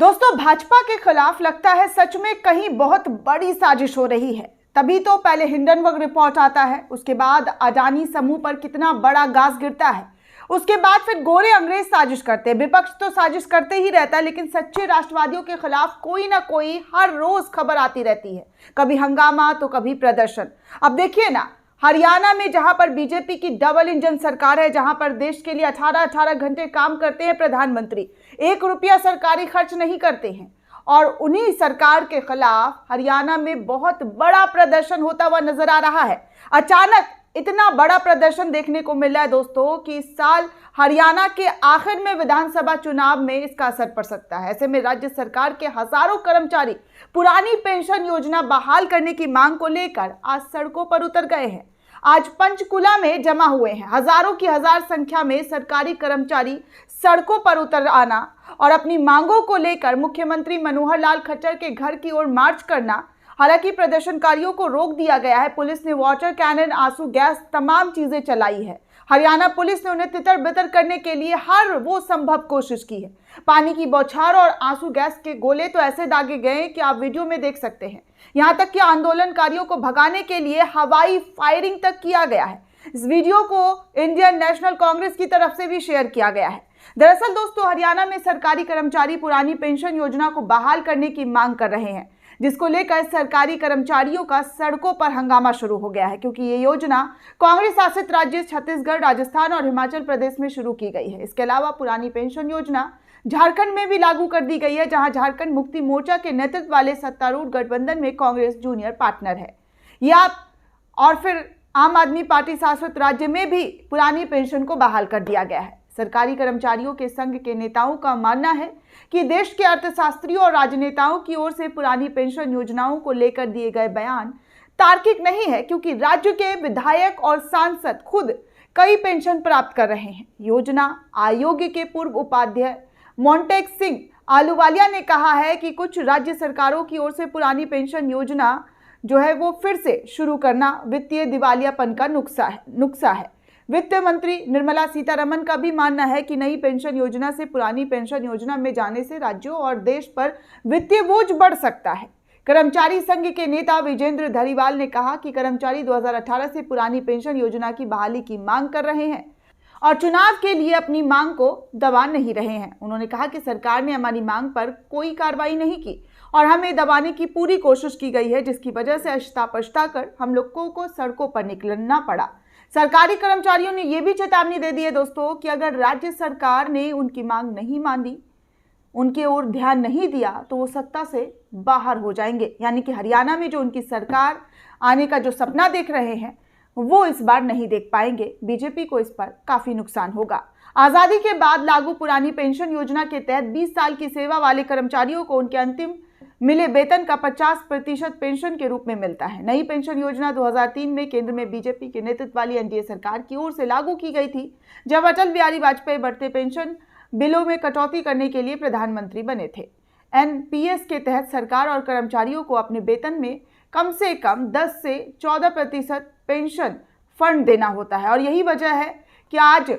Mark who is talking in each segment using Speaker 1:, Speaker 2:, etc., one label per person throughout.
Speaker 1: दोस्तों, भाजपा के खिलाफ लगता है सच में कहीं बहुत बड़ी साजिश हो रही है। तभी तो पहले हिंडनबर्ग रिपोर्ट आता है, उसके बाद अडानी समूह पर कितना बड़ा गाज गिरता है, उसके बाद फिर गोरे अंग्रेज साजिश करते हैं। विपक्ष तो साजिश करते ही रहता है, लेकिन सच्चे राष्ट्रवादियों के खिलाफ कोई ना कोई हर रोज खबर आती रहती है। कभी हंगामा तो कभी प्रदर्शन। अब देखिए ना, हरियाणा में जहां पर बीजेपी की डबल इंजन सरकार है, जहां पर देश के लिए 18-18 घंटे काम करते हैं प्रधानमंत्री, 1 रुपया सरकारी खर्च नहीं करते हैं, और उन्हीं सरकार के खिलाफ हरियाणा में बहुत बड़ा प्रदर्शन होता हुआ नजर आ रहा है। अचानक इतना बड़ा प्रदर्शन देखने को मिला है दोस्तों कि इस साल हरियाणा के आखिर में विधानसभा चुनाव में इसका असर पड़ सकता है। ऐसे में राज्य सरकार के हजारों कर्मचारी पुरानी पेंशन योजना बहाल करने की मांग को लेकर आज सड़कों पर उतर गए हैं। आज पंचकुला में जमा हुए हैं हजारों की हजार संख्या में सरकारी कर्मचारी सड़कों पर उतर आना और अपनी मांगों को लेकर मुख्यमंत्री मनोहर लाल खट्टर के घर की ओर मार्च करना। हालांकि प्रदर्शनकारियों को रोक दिया गया है। पुलिस ने वाटर कैनन, आंसू गैस, तमाम चीजें चलाई है। हरियाणा पुलिस ने उन्हें तितर बितर करने के लिए हर वो संभव कोशिश की है। पानी की बौछार और आंसू गैस के गोले तो ऐसे दागे गए कि आप वीडियो में देख सकते हैं। यहां तक कि आंदोलनकारियों को भगाने के लिए हवाई फायरिंग तक किया गया है। इस वीडियो को इंडियन नेशनल कांग्रेस की तरफ से भी शेयर किया गया है। दरअसल दोस्तों, हरियाणा में सरकारी कर्मचारी पुरानी पेंशन योजना को बहाल करने की मांग कर रहे हैं, जिसको लेकर सरकारी कर्मचारियों का सड़कों पर हंगामा शुरू हो गया है, क्योंकि ये योजना कांग्रेस शासित राज्य छत्तीसगढ़, राजस्थान और हिमाचल प्रदेश में शुरू की गई है। इसके अलावा पुरानी पेंशन योजना झारखंड में भी लागू कर दी गई है, जहां झारखंड मुक्ति मोर्चा के नेतृत्व वाले सत्तारूढ़ गठबंधन में कांग्रेस जूनियर पार्टनर है। और फिर आम आदमी पार्टी शासित राज्य में भी पुरानी पेंशन को बहाल कर दिया गया है। सरकारी कर्मचारियों के संघ के नेताओं का मानना है कि देश के अर्थशास्त्रियों और राजनेताओं की ओर से पुरानी पेंशन योजनाओं को लेकर दिए गए बयान तार्किक नहीं है, क्योंकि राज्य के विधायक और सांसद खुद कई पेंशन प्राप्त कर रहे हैं। योजना आयोग के पूर्व उपाध्यक्ष मोंटेक सिंह आलूवालिया ने कहा है कि कुछ राज्य सरकारों की ओर से पुरानी पेंशन योजना जो है वो फिर से शुरू करना वित्तीय दिवालियापन का नुस्खा है। वित्त मंत्री निर्मला सीतारमण का भी मानना है कि नई पेंशन योजना से पुरानी पेंशन योजना में जाने से राज्यों और देश पर वित्तीय बोझ बढ़ सकता है। कर्मचारी संघ के नेता विजेंद्र धरीवाल ने कहा कि कर्मचारी 2018 से पुरानी पेंशन योजना की बहाली की मांग कर रहे हैं और चुनाव के लिए अपनी मांग को दबा नहीं रहे हैं। उन्होंने कहा कि सरकार ने हमारी मांग पर कोई कार्रवाई नहीं की और हमें दबाने की पूरी कोशिश की गई है, जिसकी वजह से अछता पछता कर हम लोगों को सड़कों पर निकलना पड़ा। सरकारी कर्मचारियों ने यह भी चेतावनी दे दी है दोस्तों कि अगर राज्य सरकार ने उनकी मांग नहीं मानी, उनके ओर ध्यान नहीं दिया, तो वो सत्ता से बाहर हो जाएंगे। यानी कि हरियाणा में जो उनकी सरकार आने का जो सपना देख रहे हैं वो इस बार नहीं देख पाएंगे। बीजेपी को इस पर काफी नुकसान होगा। आजादी के बाद लागू पुरानी पेंशन योजना के तहत 20 साल की सेवा वाले कर्मचारियों को उनके अंतिम मिले वेतन का 50% पेंशन के रूप में मिलता है। नई पेंशन योजना 2003 में केंद्र में बीजेपी के नेतृत्व वाली एनडीए सरकार की ओर से लागू की गई थी, जब अटल बिहारी वाजपेयी बढ़ते पेंशन बिलों में कटौती करने के लिए प्रधानमंत्री बने थे। एनपीएस के तहत सरकार और कर्मचारियों को अपने वेतन में कम से कम 10 से 14% पेंशन फंड देना होता है, और यही वजह है कि आज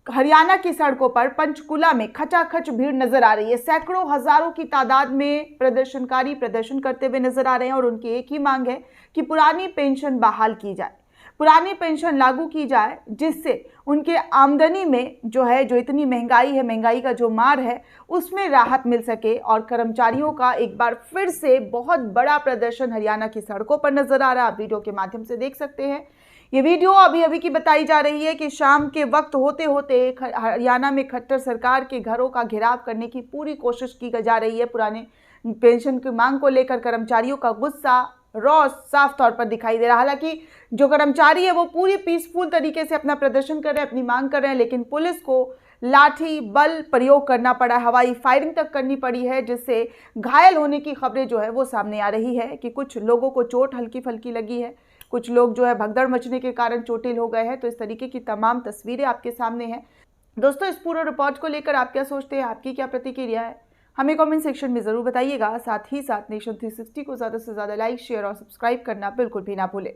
Speaker 1: हरियाणा की सड़कों पर पंचकुला में खचाखच भीड़ नजर आ रही है। सैकड़ों हजारों की तादाद में प्रदर्शनकारी प्रदर्शन करते हुए नजर आ रहे हैं और उनकी एक ही मांग है कि पुरानी पेंशन बहाल की जाए, पुरानी पेंशन लागू की जाए, जिससे उनके आमदनी में जो इतनी महंगाई है, महंगाई का जो मार है, उसमें राहत मिल सके और कर्मचारियों का एक बार फिर से बहुत बड़ा प्रदर्शन हरियाणा की सड़कों पर नजर आ रहा है। आप वीडियो के माध्यम से देख सकते हैं। ये वीडियो अभी की बताई जा रही है कि शाम के वक्त होते होते हरियाणा में खट्टर सरकार के घरों का घेराव करने की पूरी कोशिश की जा रही है। पुराने पेंशन की मांग को लेकर कर्मचारियों का गुस्सा रोष साफ तौर पर दिखाई दे रहा है। हालांकि जो कर्मचारी है वो पूरी पीसफुल तरीके से अपना प्रदर्शन कर रहे हैं, अपनी मांग कर रहे हैं, लेकिन पुलिस को लाठी बल प्रयोग करना पड़ा, हवाई फायरिंग तक करनी पड़ी है, जिससे घायल होने की खबरें जो है वो सामने आ रही है कि कुछ लोगों को चोट हल्की फल्की लगी है, कुछ लोग जो है भगदड़ मचने के कारण चोटिल हो गए हैं। तो इस तरीके की तमाम तस्वीरें आपके सामने हैं। दोस्तों, इस पूरे रिपोर्ट को लेकर आप क्या सोचते हैं, आपकी क्या प्रतिक्रिया है, हमें कमेंट सेक्शन में जरूर बताइएगा। साथ ही साथ नेशन 360 को ज़्यादा से ज़्यादा लाइक, शेयर और सब्सक्राइब करना बिल्कुल भी ना भूलें।